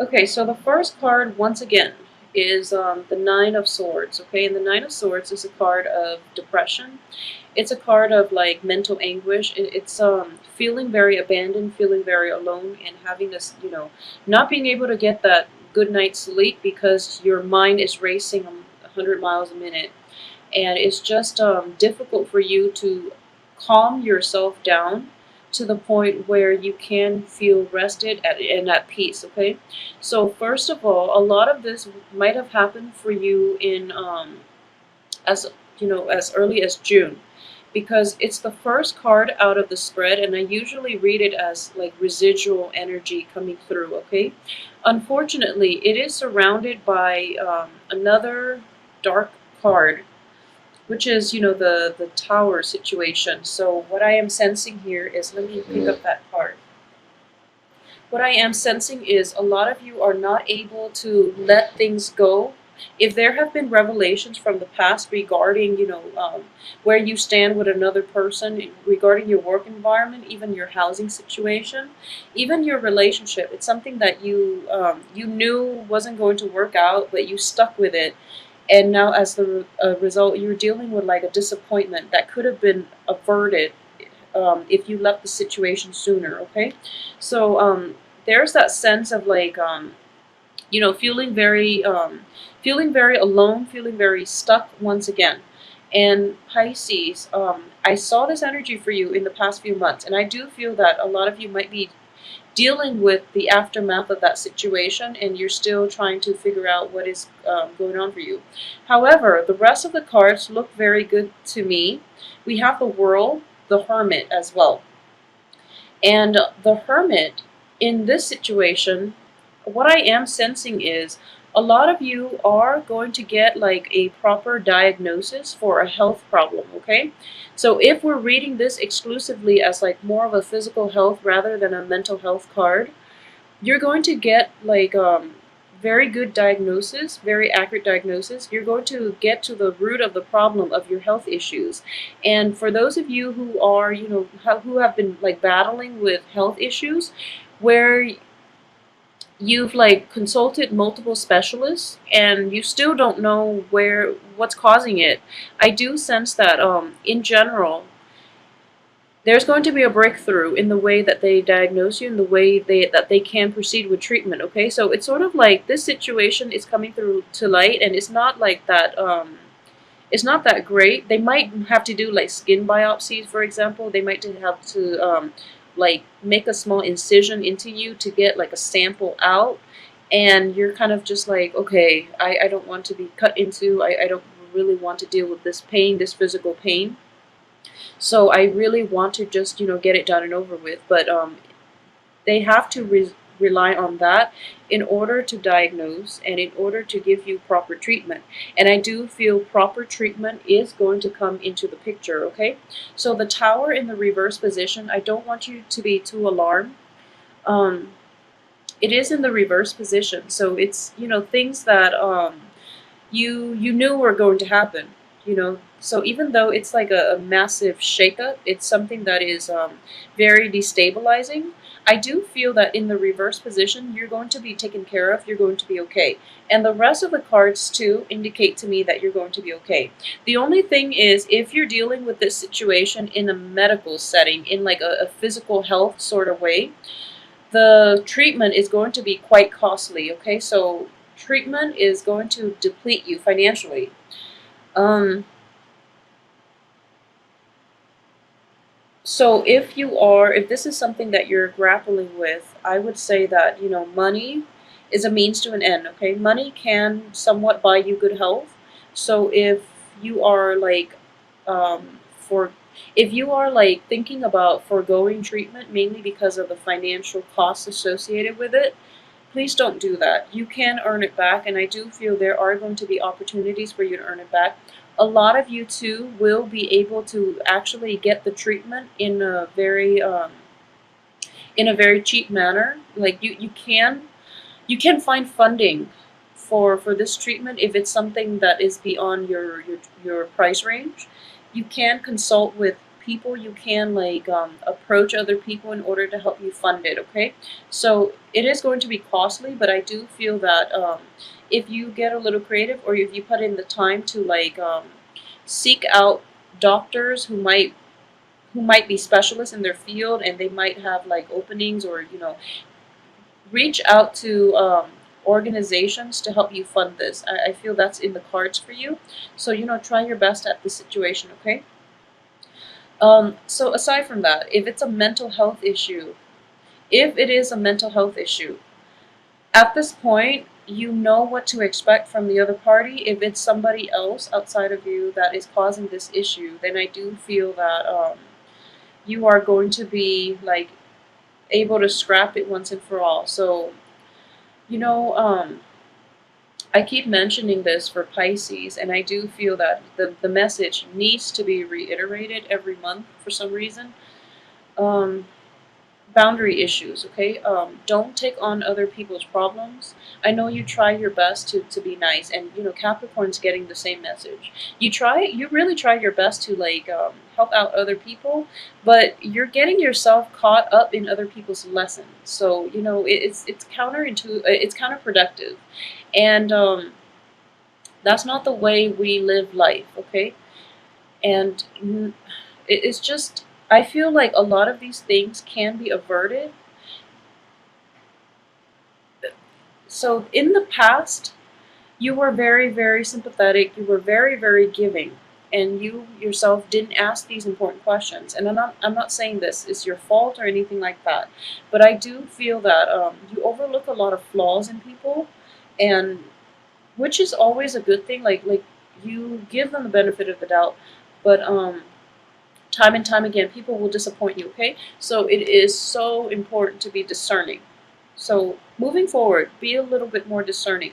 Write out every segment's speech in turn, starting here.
Okay, so the first card, once again, is the Nine of Swords. Okay, and the Nine of Swords is a card of depression. It's a card of like mental anguish. It's feeling very abandoned, feeling very alone, and having this, not being able to get that good night's sleep because your mind is racing 100 miles a minute, and it's just difficult for you to calm yourself down to the point where you can feel rested and at peace. Okay, so first of all, a lot of this might have happened for you in as as early as June, because it's the first card out of the spread, and I usually read it as like residual energy coming through. Okay, unfortunately it is surrounded by another dark card, which is, the tower situation. So what I am sensing here is, let me pick up that card. What I am sensing is a lot of you are not able to let things go. If there have been revelations from the past regarding, where you stand with another person, regarding your work environment, even your housing situation, even your relationship, it's something that you knew wasn't going to work out, but you stuck with it, and now as the result, you're dealing with like a disappointment that could have been averted if you left the situation sooner. Okay, so there's that sense of like feeling very alone, feeling very stuck once again. And Pisces, I saw this energy for you in the past few months, and I do feel that a lot of you might be dealing with the aftermath of that situation, and you're still trying to figure out what is going on for you. However, the rest of the cards look very good to me. We have the World, the Hermit as well. And the Hermit, in this situation, what I am sensing is a lot of you are going to get like a proper diagnosis for a health problem. Okay, so if we're reading this exclusively as like more of a physical health rather than a mental health card, you're going to get like very good diagnosis, very accurate diagnosis. You're going to get to the root of the problem of your health issues. And for those of you who are, who have been like battling with health issues, where you've like consulted multiple specialists and you still don't know what's causing it, I do sense that in general there's going to be a breakthrough in the way that they diagnose you and the way that they can proceed with treatment. Okay, so it's sort of like this situation is coming through to light, and it's not like that it's not that great. They might have to do like skin biopsies, for example. They might have to like make a small incision into you to get like a sample out, and you're kind of just like, okay, I don't want to be cut into. I don't really want to deal with this pain, this physical pain. So I really want to just, get it done and over with. But they have to rely on that in order to diagnose and in order to give you proper treatment. And I do feel proper treatment is going to come into the picture. Okay, so the tower in the reverse position, I don't want you to be too alarmed. Um, it is in the reverse position, so it's, things that you knew were going to happen. So even though it's like a massive shakeup, it's something that is very destabilizing. I do feel that in the reverse position, you're going to be taken care of. You're going to be okay, and the rest of the cards too indicate to me that you're going to be okay. The only thing is, if you're dealing with this situation in a medical setting, in like a physical health sort of way, the treatment is going to be quite costly. Okay, so treatment is going to deplete you financially. Um, so if this is something that you're grappling with, I would say that, money is a means to an end. Okay, money can somewhat buy you good health. So you are like, for if you are like thinking about foregoing treatment mainly because of the financial costs associated with it, please don't do that. You can earn it back, and I do feel there are going to be opportunities for you to earn it back. A lot of you too will be able to actually get the treatment in a very cheap manner. Like you can find funding for this treatment if it's something that is beyond your price range. You can consult with people you can, like approach other people in order to help you fund it. Okay, so it is going to be costly, but I do feel that if you get a little creative, or if you put in the time to like seek out doctors who might be specialists in their field, and they might have like openings, or reach out to organizations to help you fund this. I feel that's in the cards for you. So try your best at the situation. Okay. So aside from that, if it's a mental health issue, if it is a mental health issue, at this point, you know what to expect from the other party. If it's somebody else outside of you that is causing this issue, then I do feel that you are going to be like able to scrap it once and for all. So, you know, I keep mentioning this for Pisces, and I do feel that the message needs to be reiterated every month for some reason. Um, Boundary issues, okay? Don't take on other people's problems. I know you try your best to be nice, and Capricorn's getting the same message. You really try your best to like help out other people, but you're getting yourself caught up in other people's lessons. So it's it's counterproductive, and that's not the way we live life, okay? And it's just, I feel like a lot of these things can be averted. So in the past, you were very, very sympathetic, you were very, very giving, and you yourself didn't ask these important questions. And I'm not saying this is your fault or anything like that, but I do feel that you overlook a lot of flaws in people, and which is always a good thing. Like you give them the benefit of the doubt, but time and time again, people will disappoint you, okay? So it is so important to be discerning. So moving forward, be a little bit more discerning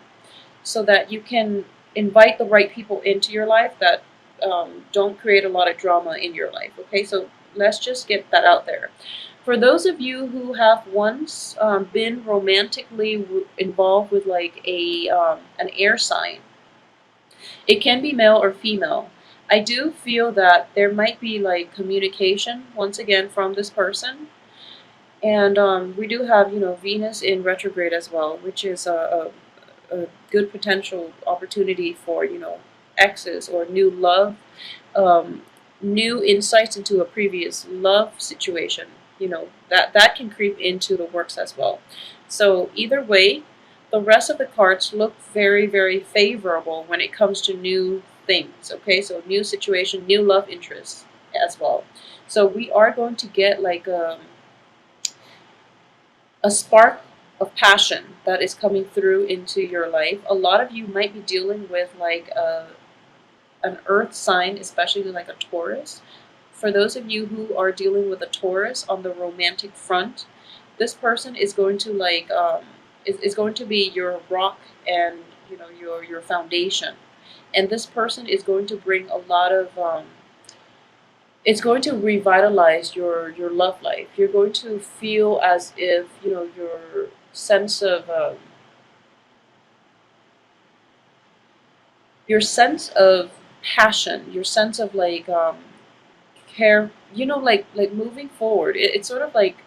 so that you can invite the right people into your life that don't create a lot of drama in your life, okay? So let's just get that out there. For those of you who have once been romantically involved with like an air sign, it can be male or female. I do feel that there might be like communication once again from this person, and we do have Venus in retrograde as well, which is a good potential opportunity for exes or new love, um, new insights into a previous love situation. That can creep into the works as well. So either way, the rest of the cards look very, very favorable when it comes to new things. Okay, so new situation, new love interests as well. So we are going to get like a spark of passion that is coming through into your life. A lot of you might be dealing with like an earth sign, especially like a Taurus. For those of you who are dealing with a Taurus on the romantic front, this person is going to like is going to be your rock, and your foundation. And this person is going to bring a lot of it's going to revitalize your love life. You're going to feel as if sense of your sense of passion, your sense of like care, like moving forward. It's sort of like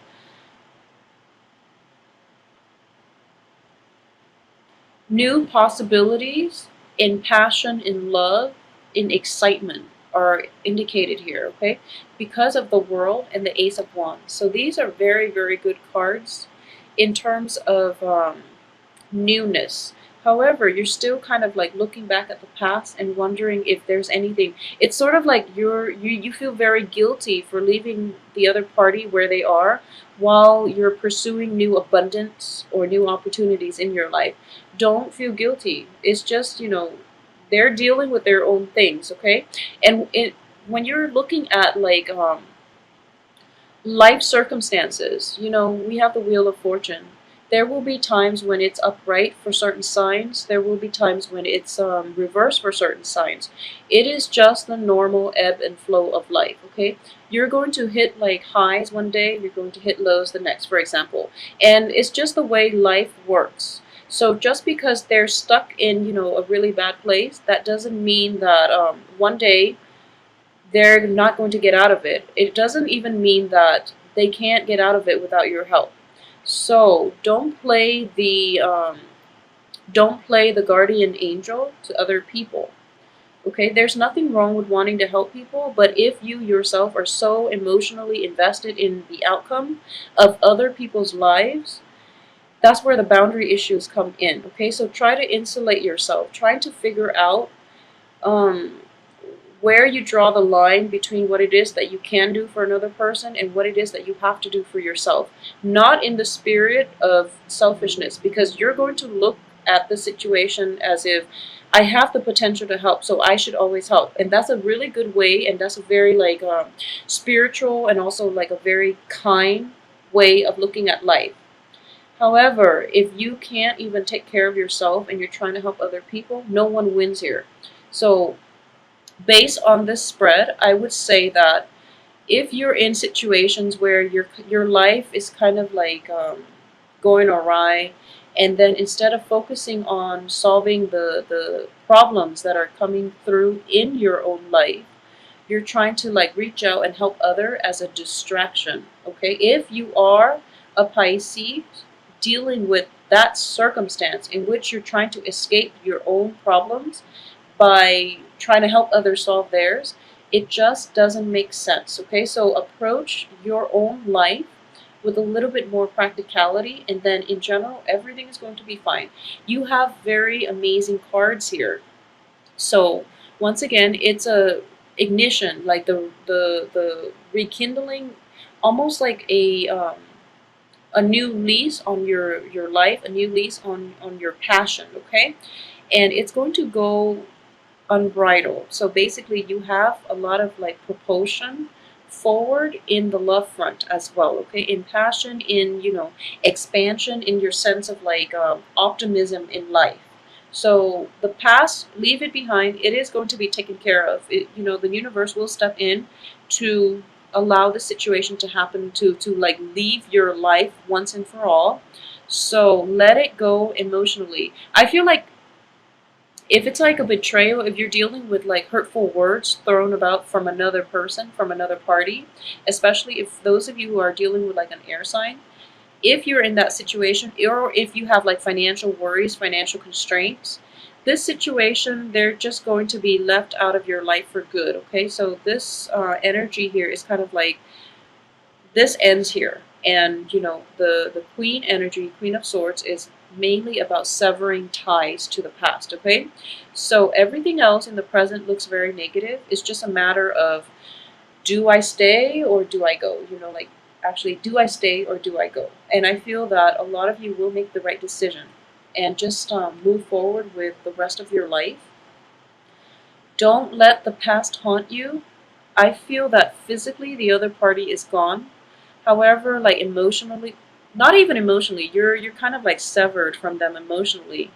new possibilities in passion, in love, in excitement are indicated here, okay? Because of the World and the Ace of Wands. So these are very, very good cards in terms of newness. However, you're still kind of like looking back at the past and wondering if there's anything. It's sort of like you feel very guilty for leaving the other party where they are while you're pursuing new abundance or new opportunities in your life. Don't feel guilty. It's just, they're dealing with their own things, okay? And when you're looking at like life circumstances, we have the Wheel of Fortune. There will be times when it's upright for certain signs. There will be times when it's reversed for certain signs. It is just the normal ebb and flow of life, okay? You're going to hit like highs one day, you're going to hit lows the next, for example. And it's just the way life works. So just because they're stuck in, a really bad place, that doesn't mean that one day they're not going to get out of it. It doesn't even mean that they can't get out of it without your help. So don't play the guardian angel to other people. Okay, there's nothing wrong with wanting to help people, but if you yourself are so emotionally invested in the outcome of other people's lives, that's where the boundary issues come in. Okay, so try to insulate yourself, trying to figure out um, where you draw the line between what it is that you can do for another person and what it is that you have to do for yourself. Not in the spirit of selfishness, because you're going to look at the situation as if I have the potential to help, so I should always help. And that's a really good way, and that's a very like spiritual and also like a very kind way of looking at life. However, if you can't even take care of yourself and you're trying to help other people, no one wins here. So based on this spread, I would say that if you're in situations where your life is kind of like going awry, and then instead of focusing on solving the problems that are coming through in your own life, you're trying to like reach out and help other as a distraction. Okay, if you are a Pisces dealing with that circumstance in which you're trying to escape your own problems by trying to help others solve theirs, it just doesn't make sense. Okay, so approach your own life with a little bit more practicality, and then in general, everything is going to be fine. You have very amazing cards here. So once again, it's a ignition, like the rekindling, almost like a new lease on your life, a new lease on your passion. Okay, and it's going to go unbridled. So basically, you have a lot of like propulsion forward in the love front as well. Okay, in passion, in expansion, in your sense of like optimism in life. So the past, leave it behind. It is going to be taken care of. The universe will step in to allow the situation to happen, to like leave your life once and for all. So let it go emotionally. I feel like if it's like a betrayal, if you're dealing with like hurtful words thrown about from another person, from another party, especially if those of you who are dealing with like an air sign, if you're in that situation, or if you have like financial worries, financial constraints, this situation, they're just going to be left out of your life for good. Okay, so this energy here is kind of like this ends here. And the queen energy, queen of swords, is mainly about severing ties to the past. Okay, so everything else in the present looks very negative. It's just a matter of, do I stay or do I go? Like, actually, do I stay or do I go? And I feel that a lot of you will make the right decision and just move forward with the rest of your life. Don't let the past haunt you. I feel that physically the other party is gone. However, like emotionally, not even emotionally, you're kind of like severed from them emotionally,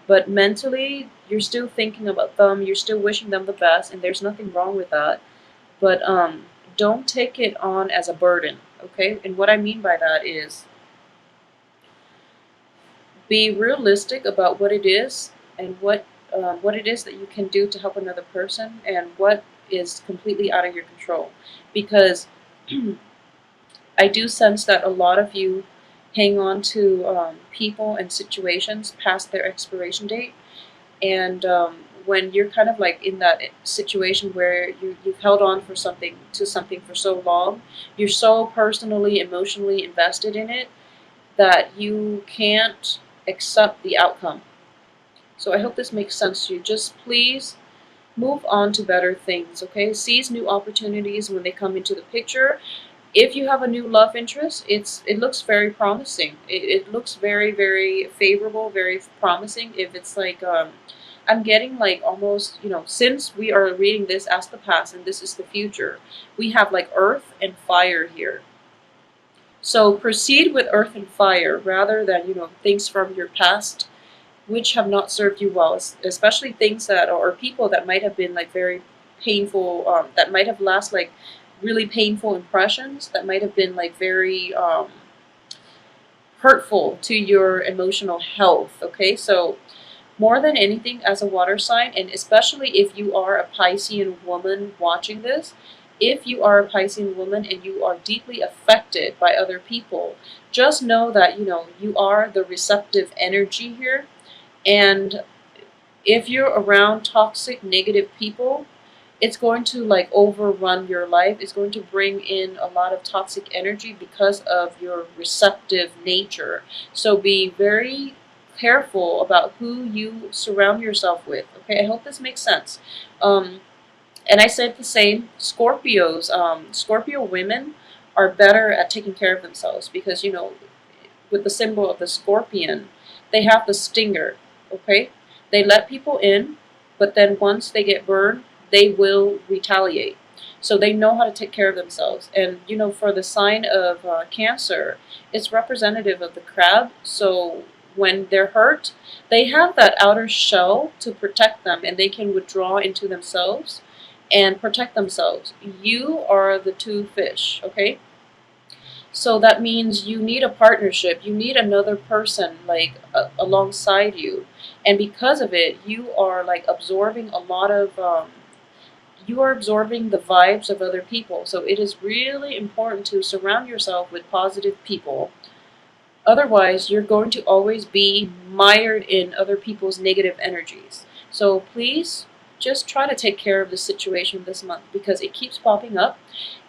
but mentally you're still thinking about them, you're still wishing them the best, and there's nothing wrong with that. But don't take it on as a burden, okay? And what I mean by that is, be realistic about what it is, and what it is that you can do to help another person, and what is completely out of your control. Because I do sense that a lot of you hang on to people and situations past their expiration date. And when you're kind of like in that situation where you've held on for something for so long, you're so personally, emotionally invested in it that you can't accept the outcome. So I hope this makes sense to you. Just please move on to better things, okay? Seize new opportunities when they come into the picture. If you have a new love interest, it looks very promising. It looks very, very favorable, very promising. If it's like I'm getting like almost, since we are reading this as the past and this is the future, we have like earth and fire here. So proceed with earth and fire rather than, things from your past which have not served you well, especially things that, or people that might have been like very painful, that might have left like really painful impressions, that might have been like very hurtful to your emotional health. Okay, so more than anything as a water sign, and especially if you are a Piscean woman watching this, if you are a Piscean woman and you are deeply affected by other people, just know that you are the receptive energy here. And if you're around toxic, negative people, it's going to like overrun your life. It's going to bring in a lot of toxic energy because of your receptive nature. So be very careful about who you surround yourself with. Okay, I hope this makes sense. Um, and I said the same. Scorpios, Scorpio women are better at taking care of themselves because with the symbol of the scorpion, they have the stinger. Okay, they let people in, but then once they get burned, they will retaliate. So they know how to take care of themselves. And for the sign of Cancer, it's representative of the crab. So when they're hurt, they have that outer shell to protect them, and they can withdraw into themselves and protect themselves. You are the two fish, okay? So that means you need a partnership. You need another person like alongside you, and because of it, you are like absorbing a lot of. You are absorbing the vibes of other people. So it is really important to surround yourself with positive people. Otherwise, you're going to always be mired in other people's negative energies. So please just try to take care of the situation this month because it keeps popping up.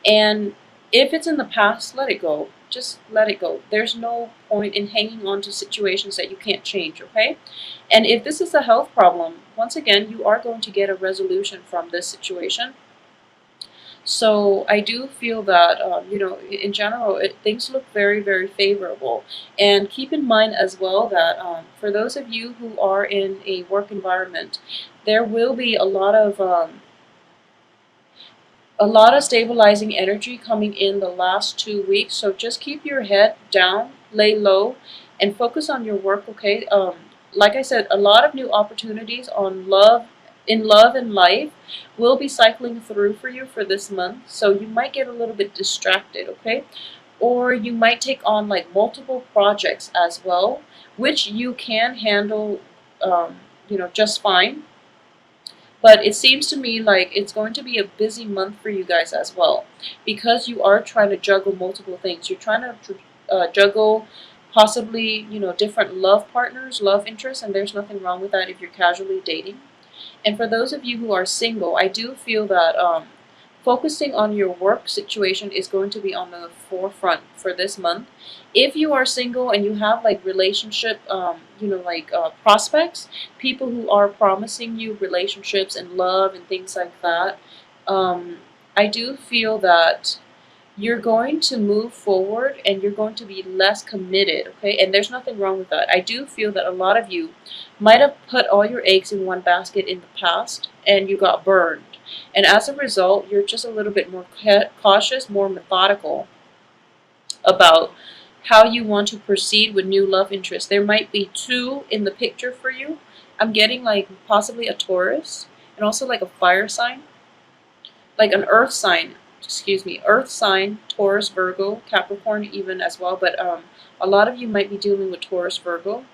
And if it's in the past, let it go. Just let it go. There's no point in hanging on to situations that you can't change, okay? And if this is a health problem, once again, you are going to get a resolution from this situation. So I do feel that, in general, things look very, very favorable. And keep in mind as well that for those of you who are in a work environment, there will be a lot of stabilizing energy coming in the last 2 weeks. So just keep your head down, lay low, and focus on your work, okay? Like I said, a lot of new opportunities in love and life will be cycling through for you for this month. So you might get a little bit distracted, okay? Or you might take on like multiple projects as well, which you can handle, just fine. But it seems to me like it's going to be a busy month for you guys as well because you are trying to juggle multiple things. You're trying to juggle possibly, different love partners, love interests, and there's nothing wrong with that if you're casually dating. And for those of you who are single, I do feel that focusing on your work situation is going to be on the forefront for this month. If you are single and you have like relationship, prospects, people who are promising you relationships and love and things like that, I do feel that you're going to move forward and you're going to be less committed, okay? And there's nothing wrong with that. I do feel that a lot of you might have put all your eggs in one basket in the past and you got burned. And as a result, you're just a little bit more cautious, more methodical about how you want to proceed with new love interests. There might be two in the picture for you. I'm getting like possibly a Taurus and also like a fire sign, like an earth sign, earth sign, Taurus, Virgo, Capricorn even as well. But a lot of you might be dealing with Taurus, Virgo,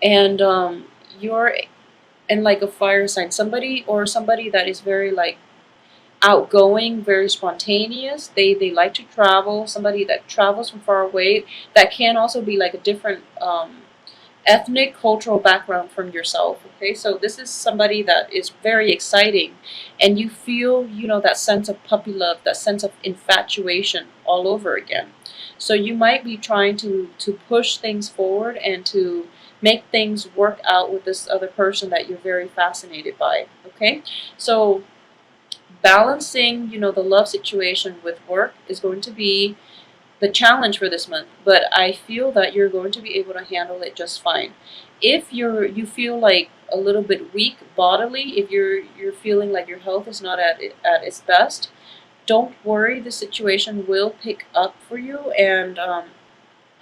and you're and like a fire sign, somebody that is very like outgoing, very spontaneous. They like to travel. Somebody that travels from far away. That can also be like a different ethnic, cultural background from yourself. Okay, so this is somebody that is very exciting, and you feel that sense of puppy love, that sense of infatuation all over again. So you might be trying to push things forward and to make things work out with this other person that you're very fascinated by. Okay, so balancing the love situation with work is going to be the challenge for this month, but I feel that you're going to be able to handle it just fine. If you feel like a little bit weak bodily, if you're feeling like your health is not at its best, don't worry. The situation will pick up for you, and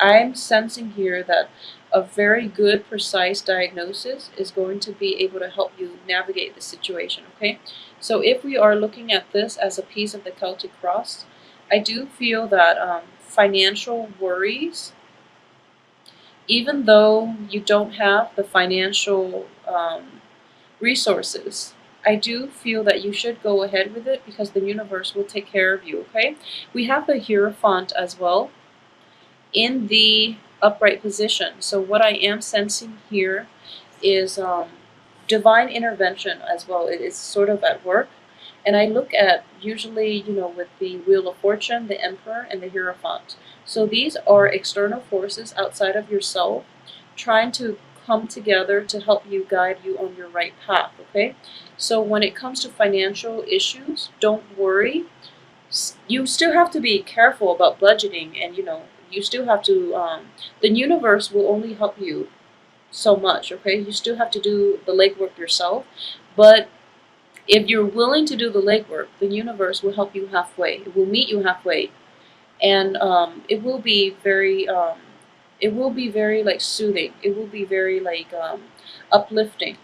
I'm sensing here that a very good, precise diagnosis is going to be able to help you navigate the situation, okay? So if we are looking at this as a piece of the Celtic cross, I do feel that financial worries Even though you don't have the financial resources, I do feel that you should go ahead with it because the universe will take care of you, okay? We have the Hierophant as well in the upright position. So what I am sensing here is divine intervention as well. It is sort of at work. And I look at usually, with the Wheel of Fortune, the Emperor, and the Hierophant. So these are external forces outside of yourself trying to come together to help you guide you on your right path, okay? So when it comes to financial issues, don't worry. You still have to be careful about budgeting, and you still have to the universe will only help you so much, okay? You still have to do the legwork yourself, but if you're willing to do the legwork, the universe will help you halfway. It will meet you halfway, and it will be very like soothing. It will be very like uplifting.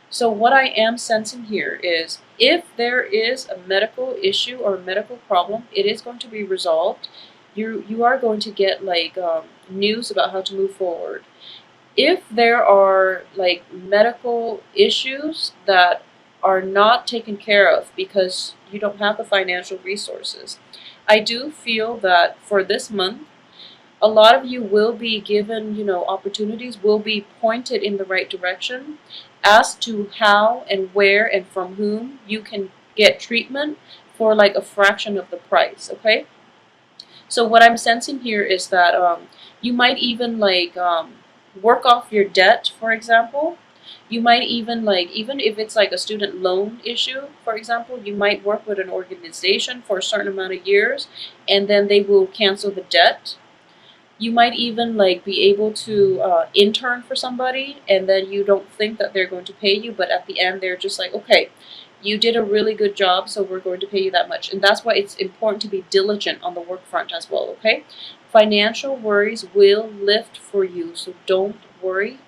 So what I am sensing here is if there is a medical issue or a medical problem, it is going to be resolved. You are going to get like news about how to move forward. If there are like medical issues that are not taken care of because you don't have the financial resources, I do feel that for this month, a lot of you will be given, opportunities will be pointed in the right direction as to how and where and from whom you can get treatment for like a fraction of the price, okay? So what I'm sensing here is that you might even like work off your debt, for example. You might even like, even if it's like a student loan issue, for example, you might work with an organization for a certain amount of years and then they will cancel the debt. You might even like be able to intern for somebody and then you don't think that they're going to pay you, but at the end they're just like, okay, you did a really good job, so we're going to pay you that much. And that's why it's important to be diligent on the work front as well, okay? Financial worries will lift for you, so don't worry,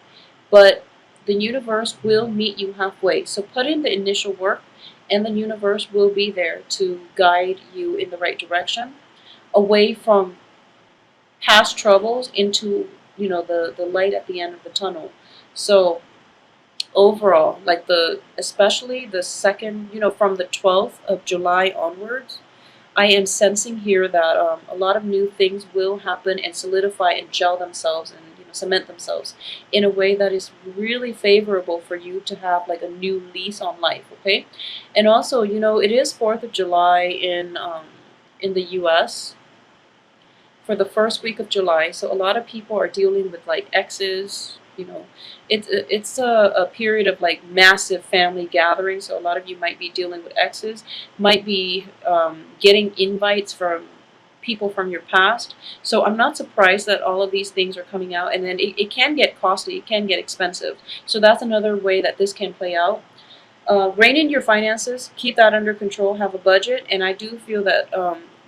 but the universe will meet you halfway. So put in the initial work and the universe will be there to guide you in the right direction, away from past troubles into the light at the end of the tunnel. So overall, like especially the second, from the 12th of July onwards, I am sensing here that a lot of new things will happen and solidify and gel themselves and cement themselves in a way that is really favorable for you to have like a new lease on life, okay? And also, it is 4th of July in the US for the first week of July. So a lot of people are dealing with like exes. It's a period of like massive family gatherings. So a lot of you might be dealing with exes, might be getting invites from people from your past. So I'm not surprised that all of these things are coming out, and then it can get costly, it can get expensive. So that's another way that this can play out. Rein in your finances, keep that under control, have a budget, and I do feel that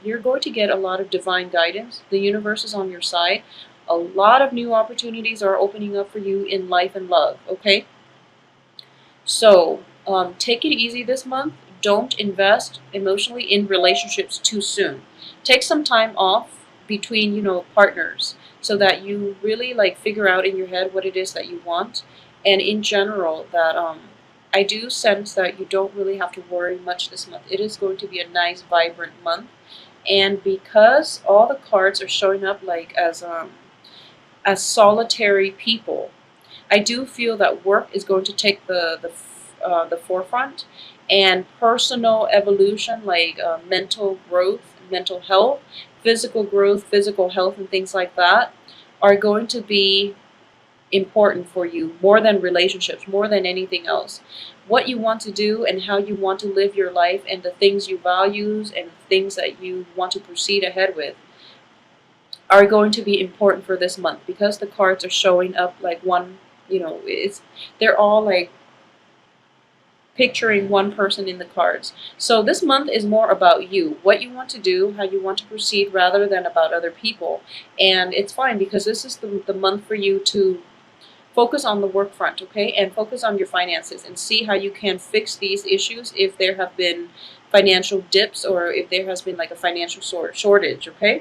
you're going to get a lot of divine guidance. The universe is on your side. A lot of new opportunities are opening up for you in life and love, okay? So take it easy this month. Don't invest emotionally in relationships too soon. Take some time off between, partners so that you really like figure out in your head what it is that you want. And in general, that I do sense that you don't really have to worry much this month. It is going to be a nice, vibrant month. And because all the cards are showing up like as solitary people, I do feel that work is going to take the forefront, and personal evolution, like mental growth, mental health, physical growth, physical health, and things like that, are going to be important for you more than relationships, more than anything else. What you want to do and how you want to live your life and the things you value and things that you want to proceed ahead with are going to be important for this month, because the cards are showing up like one, they're all like picturing one person in the cards. So this month is more about you, what you want to do, how you want to proceed, rather than about other people. And it's fine, because this is the month for you to focus on the work front, okay? And focus on your finances and see how you can fix these issues if there have been financial dips or if there has been like a financial shortage, okay?